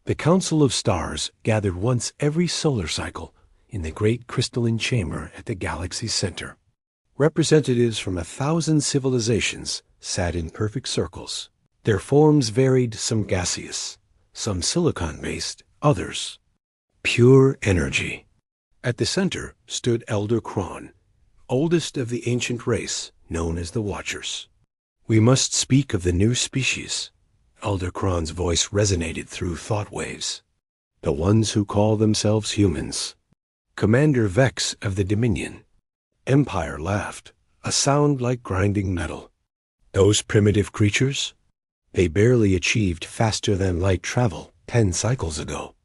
The Council of Stars gathered once every solar cycle in the great crystalline chamber at the galaxy's center. Representatives from 1,000 civilizations sat in perfect circles. Their forms varied, some gaseous, some silicon-based, others pure energy. At the center stood Elder Kron, oldest of the ancient race known as the Watchers. "We must speak of the new species." Elder Kron's voice resonated through thought waves. "The ones who call themselves humans." Commander Vex of the Dominion. Empire laughed, a sound like grinding metal. "Those primitive creatures? They barely achieved faster-than-light travel 10 cycles ago.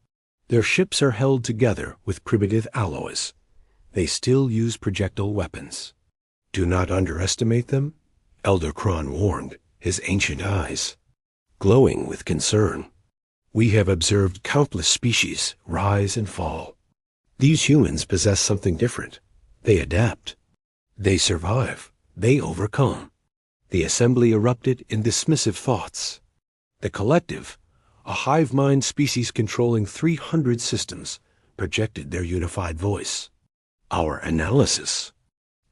Their ships are held together with primitive alloys. They still use projectile weapons. Do not underestimate them," Elder Kron warned, his ancient eyes glowing with concern. "We have observed countless species rise and fall. These humans possess something different. They adapt. They survive. They overcome." The assembly erupted in dismissive thoughts. The collective, a hive-mind species controlling 300 systems, projected their unified voice. "Our analysis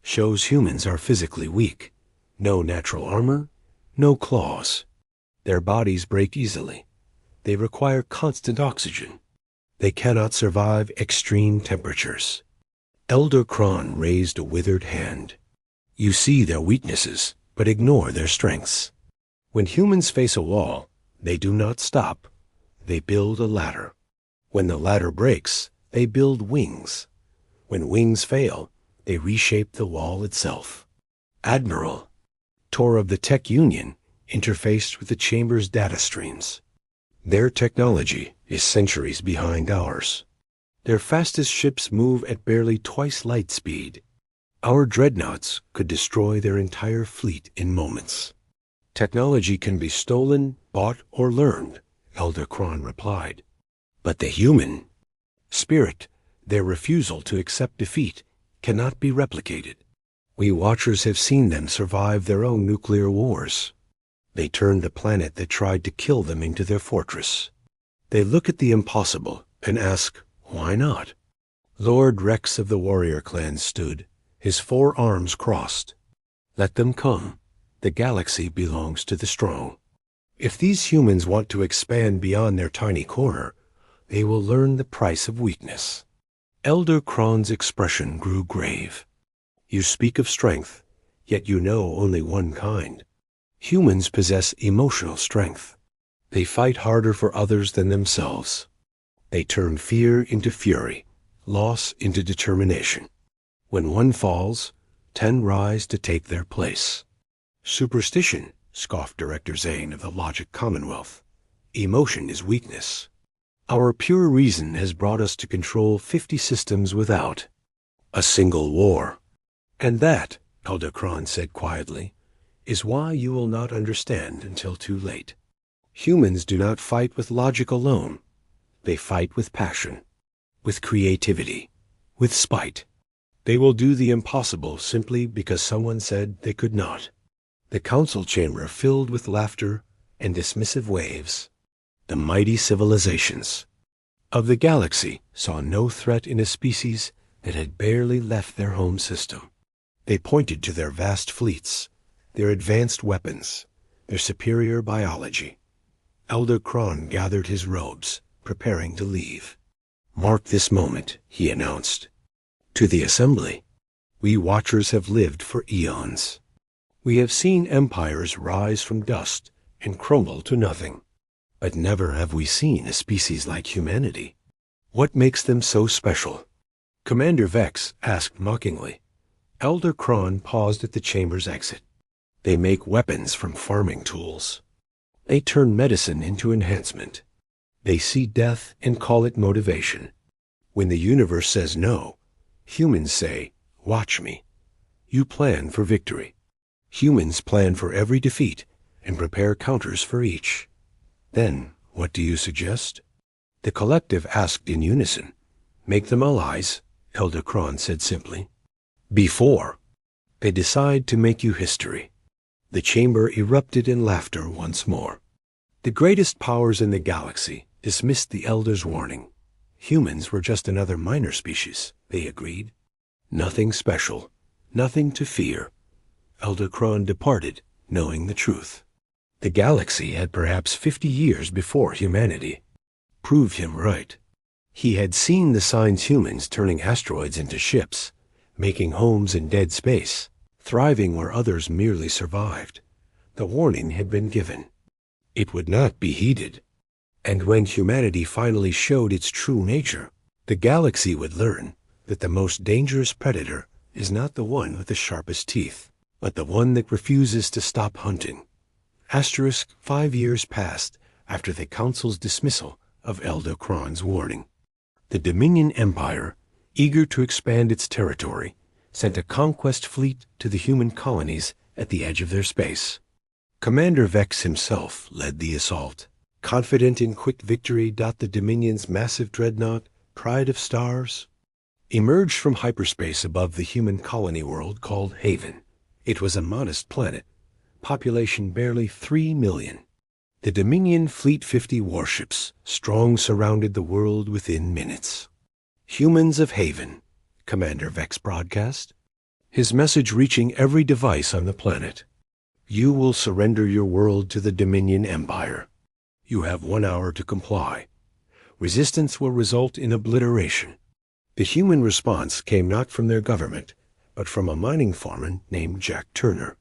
shows humans are physically weak. No natural armor, no claws. Their bodies break easily. They require constant oxygen. They cannot survive extreme temperatures." Elder Kron raised a withered hand. "You see their weaknesses, but ignore their strengths. When humans face a wall, they do not stop. They build a ladder. When the ladder breaks, they build wings. When wings fail, they reshape the wall itself." Admiral Tor of the Tech Union interfaced with the chamber's data streams. "Their technology is centuries behind ours. Their fastest ships move at barely twice light speed. Our dreadnoughts could destroy their entire fleet in moments." "Technology can be stolen, bought, or learned," Elder Kron replied. "But the human spirit, their refusal to accept defeat, cannot be replicated. We Watchers have seen them survive their own nuclear wars. They turned the planet that tried to kill them into their fortress. They look at the impossible and ask, why not?" Lord Rex of the warrior clan stood, his 4 arms crossed. "Let them come. The galaxy belongs to the strong. If these humans want to expand beyond their tiny corner, they will learn the price of weakness." Elder Kron's expression grew grave. "You speak of strength, yet you know only one kind. Humans possess emotional strength. They fight harder for others than themselves. They turn fear into fury, loss into determination. When one falls, 10 rise to take their place." "Superstition," scoffed Director Zane of the Logic Commonwealth. "Emotion is weakness. Our pure reason has brought us to control 50 systems without a single war. And that," Elder Kron said quietly, "is why you will not understand until too late. Humans do not fight with logic alone. They fight with passion, with creativity, with spite. They will do the impossible simply because someone said they could not." The council chamber filled with laughter and dismissive waves. The mighty civilizations of the galaxy saw no threat in a species that had barely left their home system. They pointed to their vast fleets, their advanced weapons, their superior biology. Elder Kron gathered his robes, preparing to leave. "Mark this moment," he announced. To the assembly, "We Watchers have lived for eons. We have seen empires rise from dust and crumble to nothing. But never have we seen a species like humanity. What makes them so special?" Commander Vex asked mockingly. Elder Kron paused at the chamber's exit. "They make weapons from farming tools. They turn medicine into enhancement. They see death and call it motivation. When the universe says no, humans say, 'Watch me.' You plan for victory. Humans plan for every defeat and prepare counters for each. Then, what do you suggest?" The collective asked in unison. "Make them allies," Elder Kron said simply. "Before they decide to make you history." The chamber erupted in laughter once more. "The greatest powers in the galaxy dismissed the Elder's warning. Humans were just another minor species, they agreed. Nothing special, nothing to fear. Elder Kron departed, knowing the truth. The galaxy had perhaps 50 years before humanity. Proved him right. He had seen the signs humans turning asteroids into ships, making homes in dead space, thriving where others merely survived. The warning had been given. It would not be heeded. And when humanity finally showed its true nature, the galaxy would learn that the most dangerous predator is not the one with the sharpest teeth, but the one that refuses to stop hunting. 5 years passed after the Council's dismissal of Elder Kron's warning. The Dominion Empire, eager to expand its territory, sent a conquest fleet to the human colonies at the edge of their space. Commander Vex himself led the assault. Confident in quick victory, the Dominion's massive dreadnought, Pride of Stars, emerged from hyperspace above the human colony world called Haven. It was a modest planet, population barely 3 million. The Dominion Fleet 50 warships strong surrounded the world within minutes. Humans of Haven, Commander Vex broadcast, his message reaching every device on the planet. You will surrender your world to the Dominion Empire. You have 1 hour to comply. Resistance will result in obliteration. The human response came not from their government, but from a mining foreman named Jack Turner.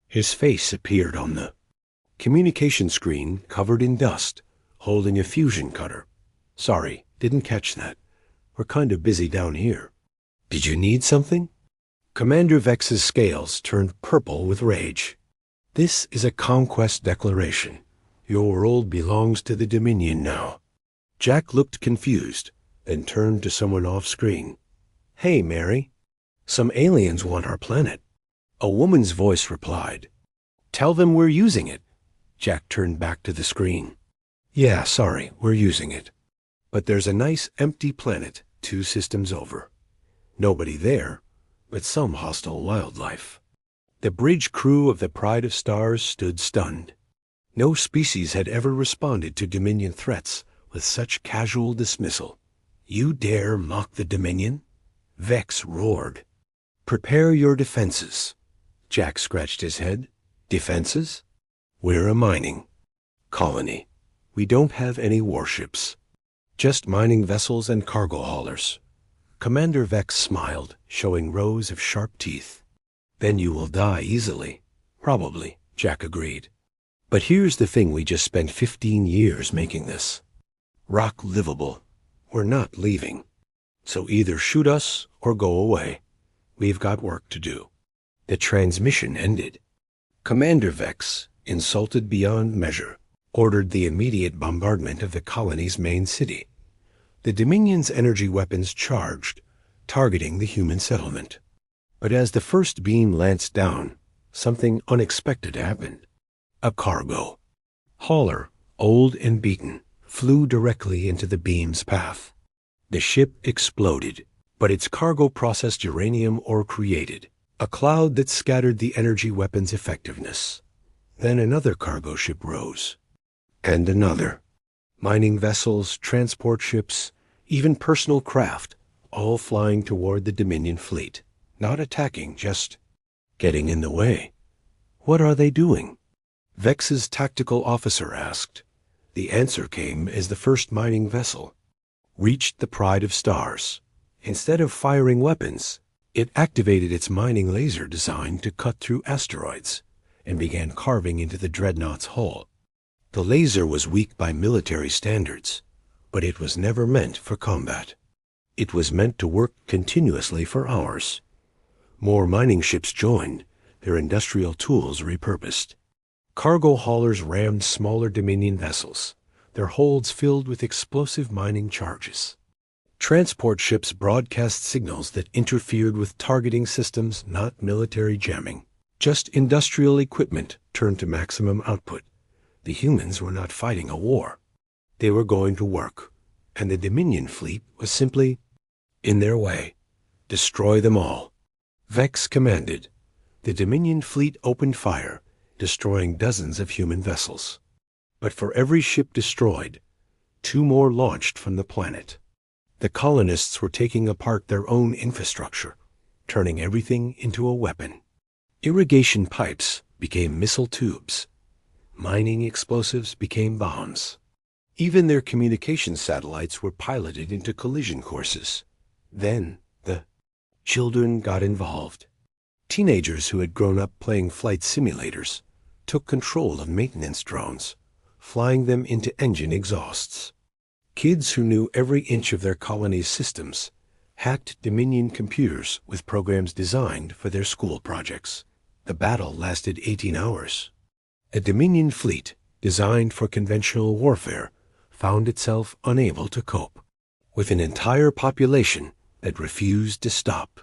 His face appeared on the communication screen, covered in dust, holding a fusion cutter. Sorry, didn't catch that. We're kind of busy down here. Did you need something? Commander Vex's scales turned purple with rage. This is a conquest declaration. Your world belongs to the Dominion now. Jack looked confused, then turned to someone off-screen. Hey, Mary. Some aliens want our planet. A woman's voice replied. Tell them we're using it. Jack turned back to the screen. Yeah, sorry, we're using it. But there's a nice empty planet 2 systems over. Nobody there, but some hostile wildlife. The bridge crew of the Pride of Stars stood stunned. No species had ever responded to Dominion threats with such casual dismissal. You dare mock the Dominion? Vex roared. Prepare your defenses. Jack scratched his head. Defenses? We're a mining colony. We don't have any warships. Just mining vessels and cargo haulers. Commander Vex smiled, showing rows of sharp teeth. Then you will die easily. Probably, Jack agreed. But here's the thing, we just spent 15 years making this. Rock livable. We're not leaving. So either shoot us or go away. We've got work to do. The transmission ended. Commander Vex, insulted beyond measure, ordered the immediate bombardment of the colony's main city. The Dominion's energy weapons charged, targeting the human settlement. But as the first beam lanced down, something unexpected happened. A cargo hauler, old and beaten, flew directly into the beam's path. The ship exploded, but its cargo processed uranium ore created, a cloud that scattered the energy weapon's effectiveness. Then another cargo ship rose. And another. Mining vessels, transport ships, even personal craft, all flying toward the Dominion fleet. Not attacking, just getting in the way. What are they doing? Vex's tactical officer asked. The answer came as the first mining vessel reached the Pride of Stars. Instead of firing weapons, it activated its mining laser designed to cut through asteroids and began carving into the dreadnought's hull. The laser was weak by military standards, but it was never meant for combat. It was meant to work continuously for hours. More mining ships joined, their industrial tools repurposed. Cargo haulers rammed smaller Dominion vessels, their holds filled with explosive mining charges. Transport ships broadcast signals that interfered with targeting systems, not military jamming. Just industrial equipment turned to maximum output. The humans were not fighting a war. They were going to work, and the Dominion fleet was simply in their way. Destroy them all. Vex commanded. The Dominion fleet opened fire, destroying dozens of human vessels. But for every ship destroyed, 2 more launched from the planet. The colonists were taking apart their own infrastructure, turning everything into a weapon. Irrigation pipes became missile tubes. Mining explosives became bombs. Even their communication satellites were piloted into collision courses. Then the children got involved. Teenagers who had grown up playing flight simulators took control of maintenance drones, flying them into engine exhausts. Kids who knew every inch of their colony's systems hacked Dominion computers with programs designed for their school projects. The battle lasted 18 hours. A Dominion fleet designed for conventional warfare found itself unable to cope, with an entire population that refused to stop.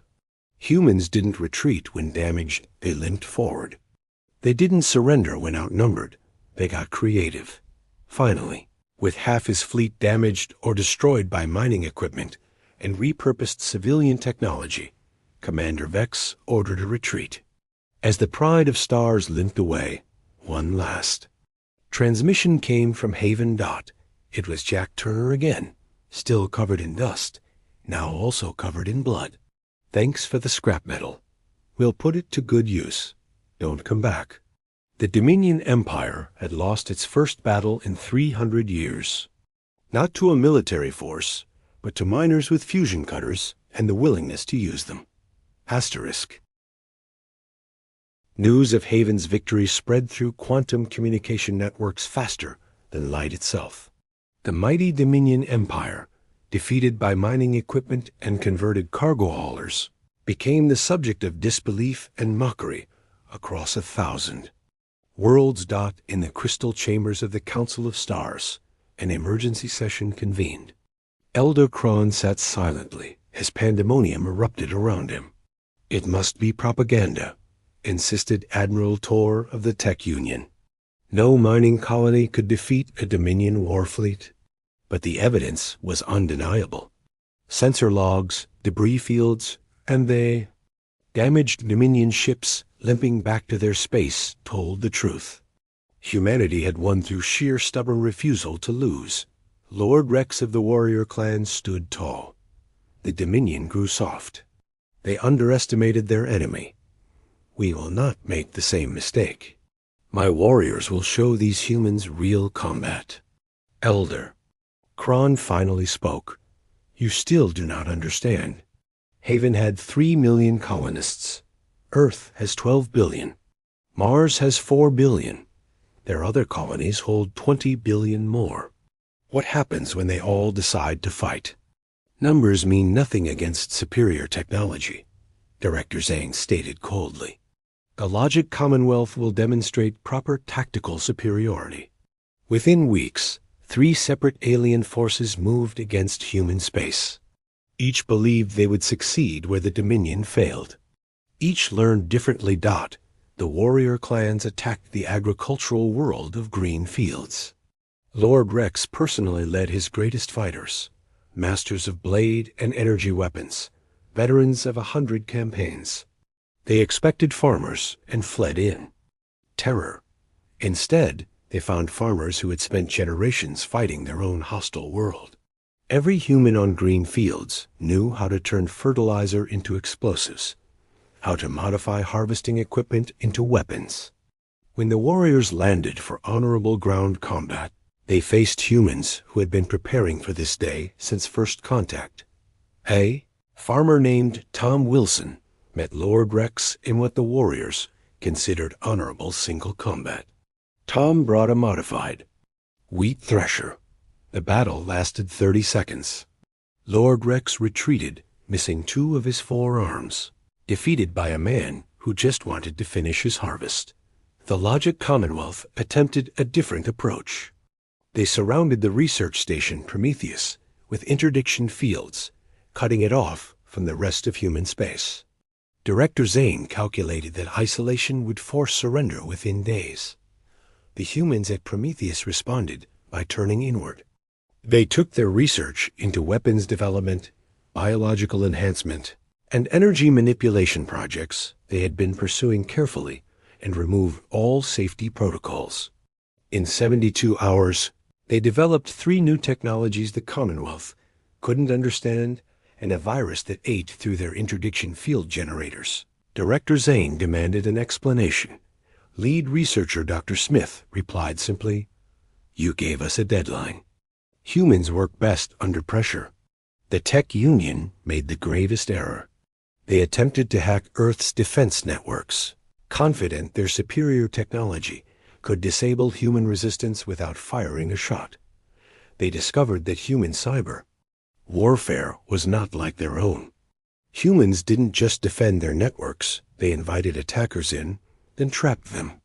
Humans didn't retreat when damaged, they limped forward. They didn't surrender when outnumbered, they got creative. Finally, with half his fleet damaged or destroyed by mining equipment and repurposed civilian technology, Commander Vex ordered a retreat. As the pride of stars limped away, one last transmission came from Haven Dot. It was Jack Turner again, still covered in dust, now also covered in blood. Thanks for the scrap metal. We'll put it to good use. Don't come back. The Dominion Empire had lost its first battle in 300 years. Not to a military force, but to miners with fusion cutters and the willingness to use them. Asterisk. News of Haven's victory spread through quantum communication networks faster than light itself. The mighty Dominion Empire, defeated by mining equipment and converted cargo haulers, became the subject of disbelief and mockery across 1,000 worlds. In the crystal chambers of the Council of Stars, an emergency session convened. Elder Kron sat silently as pandemonium erupted around him. It must be propaganda, insisted Admiral Tor of the Tech Union. No mining colony could defeat a Dominion war fleet, but the evidence was undeniable. Sensor logs, debris fields, and the damaged Dominion ships limping back to their space told the truth. Humanity had won through sheer stubborn refusal to lose. Lord Rex of the warrior clan stood tall. The Dominion grew soft. They underestimated their enemy. We will not make the same mistake. My warriors will show these humans real combat. Elder. Kron finally spoke. You still do not understand. Haven had 3 million colonists. Earth has 12 billion. Mars has 4 billion. Their other colonies hold 20 billion more. What happens when they all decide to fight? Numbers mean nothing against superior technology, Director Zhang stated coldly. The Logic Commonwealth will demonstrate proper tactical superiority. Within weeks, 3 separate alien forces moved against human space. Each believed they would succeed where the Dominion failed. Each learned differently. The warrior clans attacked the agricultural world of green fields. Lord Rex personally led his greatest fighters, masters of blade and energy weapons, veterans of 100 campaigns. They expected farmers and fled in terror. Instead, they found farmers who had spent generations fighting their own hostile world. Every human on green fields knew how to turn fertilizer into explosives, how to modify harvesting equipment into weapons. When the warriors landed for honorable ground combat, they faced humans who had been preparing for this day since first contact. A farmer named Tom Wilson met Lord Rex in what the warriors considered honorable single combat. Tom brought a modified wheat thresher. The battle lasted 30 seconds. Lord Rex retreated, missing 2 of his 4 arms, defeated by a man who just wanted to finish his harvest. The Logic Commonwealth attempted a different approach. They surrounded the research station Prometheus with interdiction fields, cutting it off from the rest of human space. Director Zane calculated that isolation would force surrender within days. The humans at Prometheus responded by turning inward. They took their research into weapons development, biological enhancement, and energy manipulation projects they had been pursuing carefully and removed all safety protocols. In 72 hours, They developed 3 new technologies the Commonwealth couldn't understand, and a virus that ate through their interdiction field generators. Director Zane demanded an explanation. Lead researcher Dr. Smith replied simply, "You gave us a deadline." Humans work best under pressure. The Tech Union made the gravest error. They attempted to hack Earth's defense networks, confident their superior technology could disable human resistance without firing a shot. They discovered that human cyber warfare was not like their own. Humans didn't just defend their networks, they invited attackers in, then trapped them.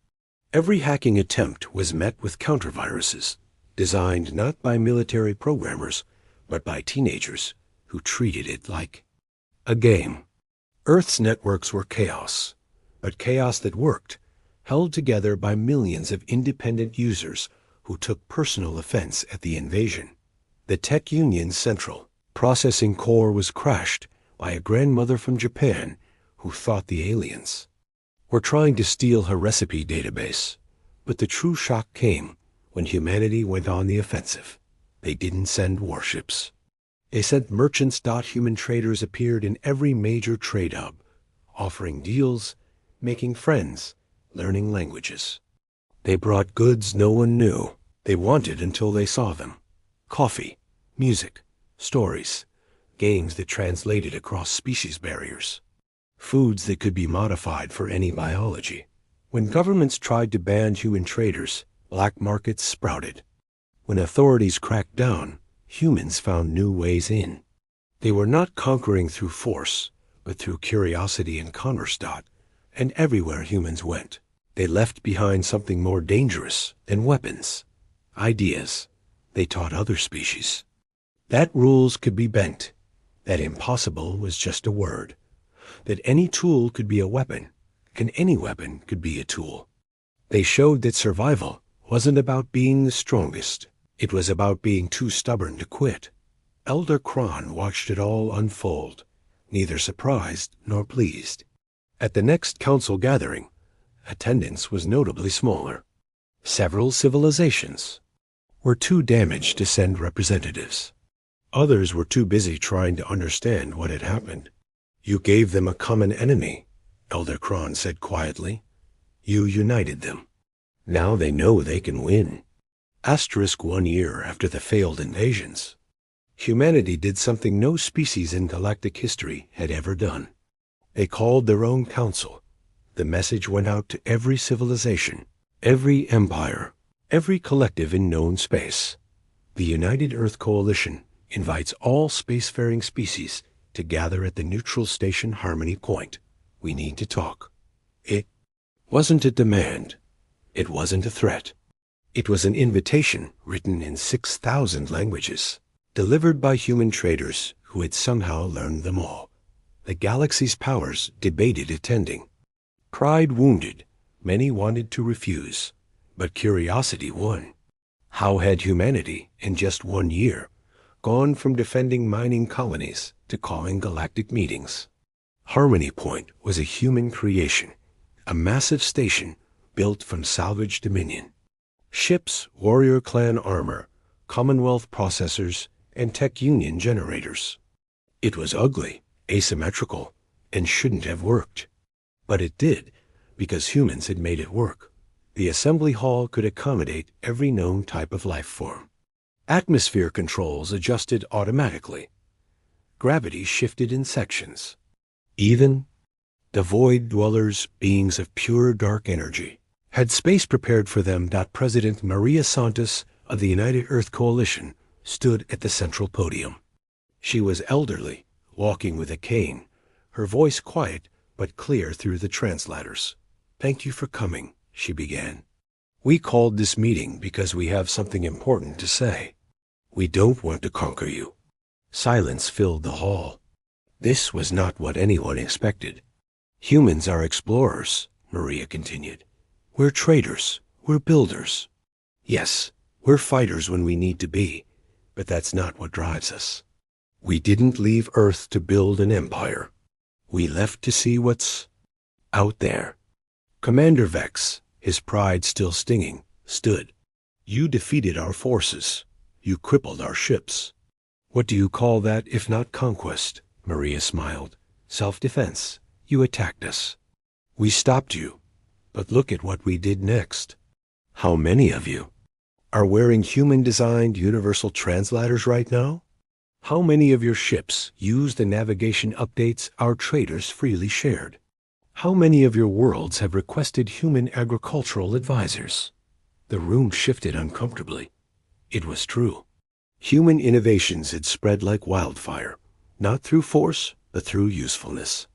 Every hacking attempt was met with counterviruses, designed not by military programmers, but by teenagers who treated it like a game. Earth's networks were chaos, but chaos that worked, held together by millions of independent users who took personal offense at the invasion. The Tech Union's central processing core was crashed by a grandmother from Japan who thought the aliens were trying to steal her recipe database. But the true shock came when humanity went on the offensive. They didn't send warships. They sent merchants. Human traders appeared in every major trade hub, offering deals, making friends, learning languages. They brought goods no one knew they wanted until they saw them. Coffee, music, stories, games that translated across species barriers, foods that could be modified for any biology. When governments tried to ban human traders, black markets sprouted. When authorities cracked down, humans found new ways in. They were not conquering through force, but through curiosity and commerce. And everywhere humans went, they left behind something more dangerous than weapons, ideas. They taught other species that rules could be bent, that impossible was just a word, that any tool could be a weapon, and any weapon could be a tool. They showed that survival wasn't about being the strongest. It was about being too stubborn to quit. Elder Kron watched it all unfold, neither surprised nor pleased. At the next council gathering, attendance was notably smaller. Several civilizations were too damaged to send representatives. Others were too busy trying to understand what had happened. "You gave them a common enemy," Elder Kron said quietly. "You united them. Now they know they can win." 1 year after the failed invasions, humanity did something no species in galactic history had ever done. They called their own council. The message went out to every civilization, every empire, every collective in known space. The United Earth Coalition invites all spacefaring species to gather at the neutral station Harmony Point. We need to talk. It wasn't a demand. It wasn't a threat. It was an invitation written in 6,000 languages, delivered by human traders who had somehow learned them all. The galaxy's powers debated attending. Pride wounded, many wanted to refuse, but curiosity won. How had humanity, in just 1 year, gone from defending mining colonies to calling galactic meetings? Harmony Point was a human creation, a massive station built from salvaged dominion. Ships, warrior clan armor, Commonwealth processors, and Tech Union generators. It was ugly, asymmetrical, and shouldn't have worked. But it did, because humans had made it work. The assembly hall could accommodate every known type of life form. Atmosphere controls adjusted automatically. Gravity shifted in sections. Even the void dwellers, beings of pure dark energy, had space prepared for them. President Maria Santos of the United Earth Coalition stood at the central podium. She was elderly, walking with a cane, her voice quiet but clear through the translators. "Thank you for coming," she began. "We called this meeting because we have something important to say. We don't want to conquer you." Silence filled the hall. This was not what anyone expected. "Humans are explorers," Maria continued. "We're traders. We're builders. Yes, we're fighters when we need to be, but that's not what drives us. We didn't leave Earth to build an empire. We left to see what's out there." Commander Vex, his pride still stinging, stood. You defeated our forces. You crippled our ships. What do you call that if not conquest? Maria smiled. Self-defense. You attacked us. We stopped you. But look at what we did next. How many of you are wearing human-designed universal translators right now? How many of your ships use the navigation updates our traders freely shared? How many of your worlds have requested human agricultural advisors? The room shifted uncomfortably. It was true. Human innovations had spread like wildfire, not through force, but through usefulness.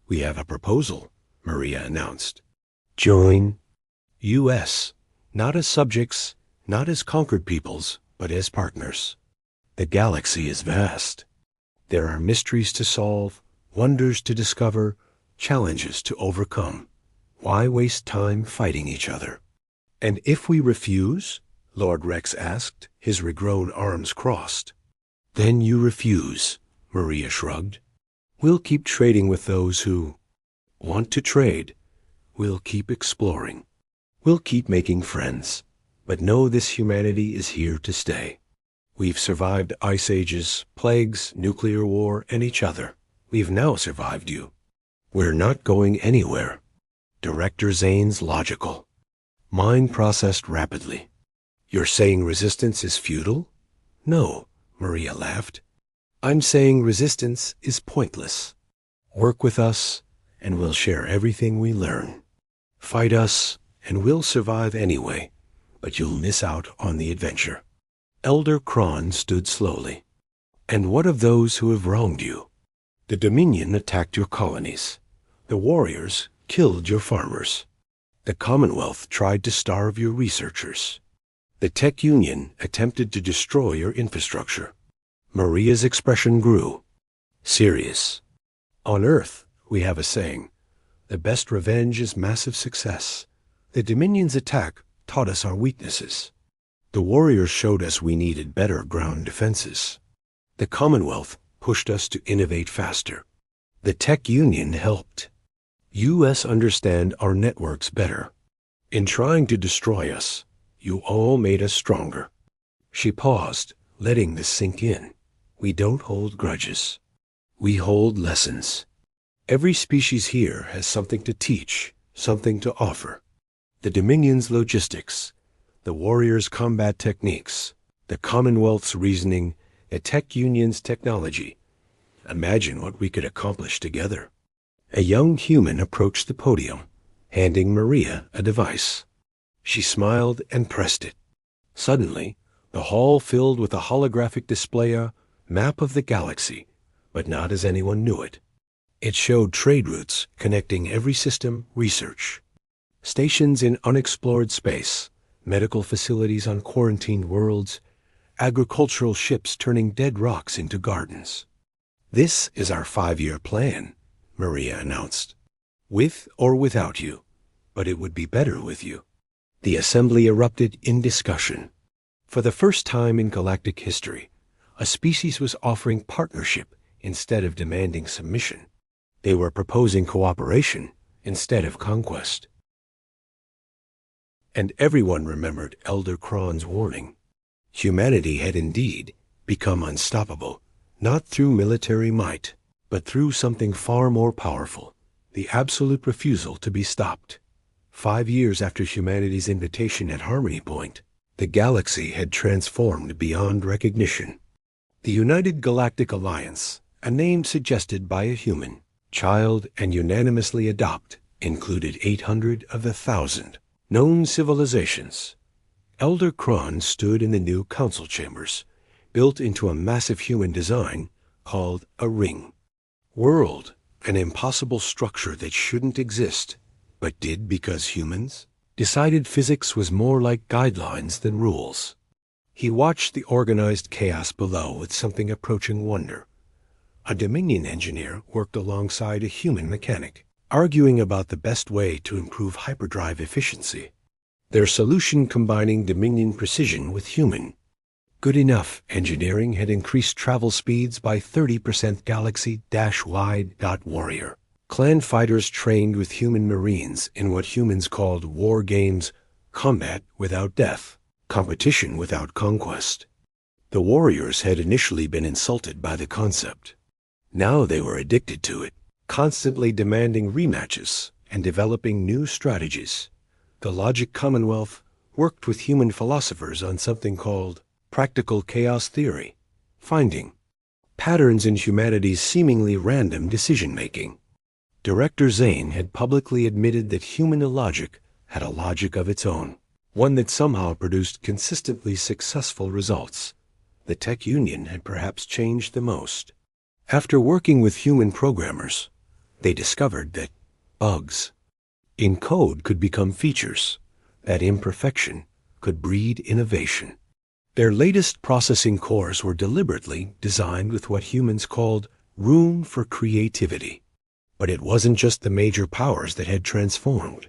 We have a proposal, Maria announced. Join U.S., not as subjects, not as conquered peoples, but as partners. The galaxy is vast. There are mysteries to solve, wonders to discover, challenges to overcome. Why waste time fighting each other? And if we refuse? Lord Rex asked, his regrown arms crossed. Then you refuse, Maria shrugged. We'll keep trading with those who want to trade. We'll keep exploring. We'll keep making friends. But know this humanity is here to stay. We've survived ice ages, plagues, nuclear war, and each other. We've now survived you. We're not going anywhere. Director Zane's logical. Mind processed rapidly. You're saying resistance is futile? No, Maria laughed. I'm saying resistance is pointless. Work with us, and we'll share everything we learn. Fight us, and we'll survive anyway, but you'll miss out on the adventure. Elder Kron stood slowly. And what of those who have wronged you? The Dominion attacked your colonies. The warriors killed your farmers. The Commonwealth tried to starve your researchers. The Tech Union attempted to destroy your infrastructure. Maria's expression grew. Serious. On Earth, we have a saying, the best revenge is massive success. The Dominion's attack taught us our weaknesses. The warriors showed us we needed better ground defenses. The Commonwealth pushed us to innovate faster. The Tech Union helped. U.S. understand our networks better. In trying to destroy us, you all made us stronger. She paused, letting this sink in. We don't hold grudges. We hold lessons. Every species here has something to teach, something to offer. The Dominion's logistics, the warriors' combat techniques, the Commonwealth's reasoning, the Tech Union's technology. Imagine what we could accomplish together. A young human approached the podium, handing Maria a device. She smiled and pressed it. Suddenly, the hall filled with a holographic display, a map of the galaxy, but not as anyone knew it. It showed trade routes connecting every system, research, stations in unexplored space, medical facilities on quarantined worlds, agricultural ships turning dead rocks into gardens. This is our 5-year plan, Maria announced. With or without you, but it would be better with you. The assembly erupted in discussion. For the first time in galactic history, a species was offering partnership instead of demanding submission. They were proposing cooperation instead of conquest. And everyone remembered Elder Kron's warning. Humanity had indeed become unstoppable, not through military might, but through something far more powerful, the absolute refusal to be stopped. 5 years after humanity's invitation at Harmony Point, the galaxy had transformed beyond recognition. The United Galactic Alliance, a name suggested by a human, child and unanimously adopt, included 800 of the 1,000 known civilizations. Elder Kron stood in the new council chambers, built into a massive human design called a ring. World, an impossible structure that shouldn't exist, but did because humans decided physics was more like guidelines than rules. He watched the organized chaos below with something approaching wonder. A Dominion engineer worked alongside a human mechanic, arguing about the best way to improve hyperdrive efficiency. Their solution combining Dominion precision with human. Good enough engineering had increased travel speeds by 30% galaxy-wide. Warrior. Clan fighters trained with human marines in what humans called war games, combat without death. competition without conquest. The warriors had initially been insulted by the concept. Now they were addicted to it, constantly demanding rematches and developing new strategies. The Logic Commonwealth worked with human philosophers on something called practical chaos theory, finding patterns in humanity's seemingly random decision-making. Director Zane had publicly admitted that human logic had a logic of its own, one that somehow produced consistently successful results. The tech union had perhaps changed the most. After working with human programmers, they discovered that bugs in code could become features, that imperfection could breed innovation. Their latest processing cores were deliberately designed with what humans called room for creativity. But it wasn't just the major powers that had transformed.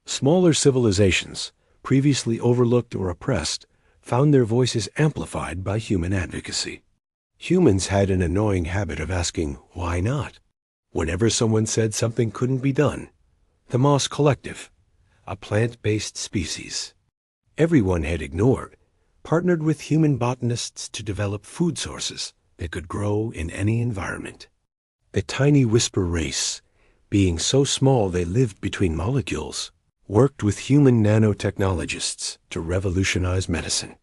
Smaller civilizations, previously overlooked or oppressed, found their voices amplified by human advocacy. Humans had an annoying habit of asking, why not? Whenever someone said something couldn't be done. The Moss Collective, a plant-based species everyone had ignored, partnered with human botanists to develop food sources that could grow in any environment. The tiny whisper race, being so small they lived between molecules, worked with human nanotechnologists to revolutionize medicine.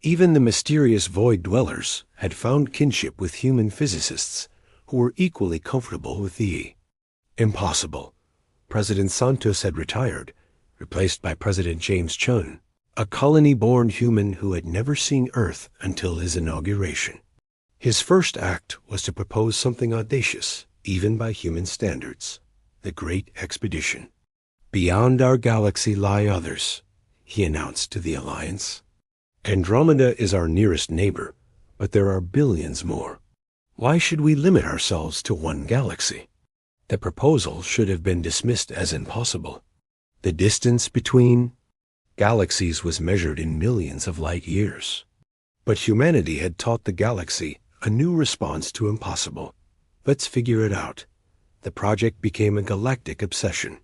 Even the mysterious void dwellers had found kinship with human physicists who were equally comfortable with the impossible. President Santos had retired, replaced by President James Chun, a colony-born human who had never seen Earth until his inauguration. His first act was to propose something audacious, even by human standards: the Great Expedition. Beyond our galaxy lie others, he announced to the Alliance. Andromeda is our nearest neighbor, but there are billions more. Why should we limit ourselves to one galaxy? The proposal should have been dismissed as impossible. The distance between galaxies was measured in millions of light years. But humanity had taught the galaxy a new response to impossible. Let's figure it out. The project became a galactic obsession.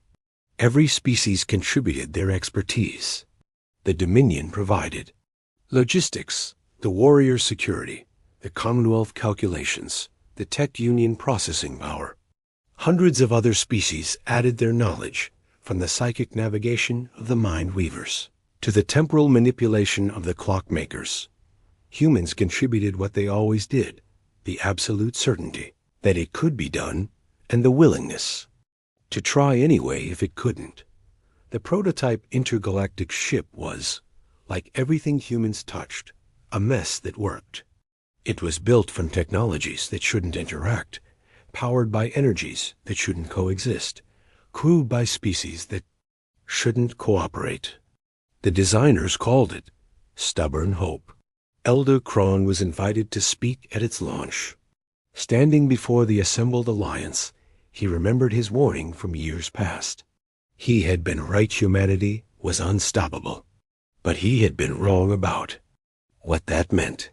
Every species contributed their expertise. The Dominion provided logistics, the warrior security, the Commonwealth calculations, the Tech Union processing power. Hundreds of other species added their knowledge, from the psychic navigation of the mind weavers to the temporal manipulation of the clockmakers. Humans contributed what they always did: the absolute certainty that it could be done, and the willingness to try anyway if it couldn't. The prototype intergalactic ship was, like everything humans touched, a mess that worked. It was built from technologies that shouldn't interact, powered by energies that shouldn't coexist, crewed by species that shouldn't cooperate. The designers called it Stubborn Hope. Elder Kron was invited to speak at its launch. Standing before the assembled alliance, he remembered his warning from years past. He had been right: humanity was unstoppable. But he had been wrong about what that meant.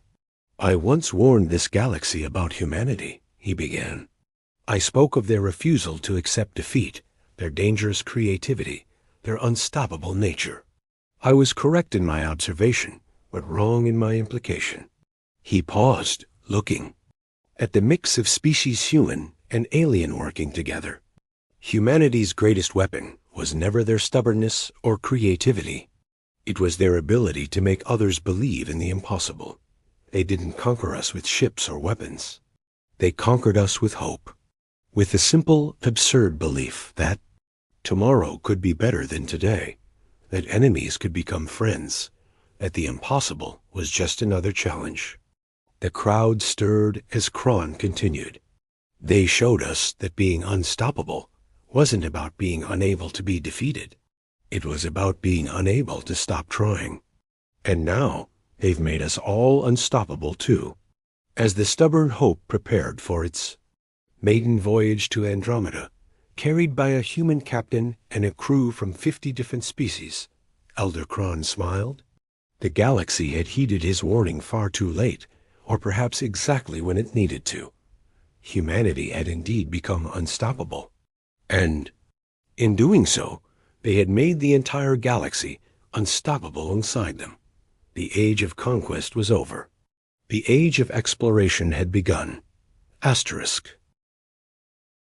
I once warned this galaxy about humanity, he began. I spoke of their refusal to accept defeat, their dangerous creativity, their unstoppable nature. I was correct in my observation, but wrong in my implication. He paused, looking at the mix of species human and alien working together. Humanity's greatest weapon was never their stubbornness or creativity. It was their ability to make others believe in the impossible. They didn't conquer us with ships or weapons. They conquered us with hope, with the simple, absurd belief that tomorrow could be better than today, that enemies could become friends, that the impossible was just another challenge. The crowd stirred as Kron continued. They showed us that being unstoppable wasn't about being unable to be defeated. It was about being unable to stop trying. And now they've made us all unstoppable too. As the Stubborn Hope prepared for its maiden voyage to Andromeda, carried by a human captain and a crew from 50 different species, Elder Kron smiled. The galaxy had heeded his warning far too late, or perhaps exactly when it needed to. Humanity had indeed become unstoppable. And, in doing so, they had made the entire galaxy unstoppable alongside them. The age of conquest was over. The age of exploration had begun. Asterisk.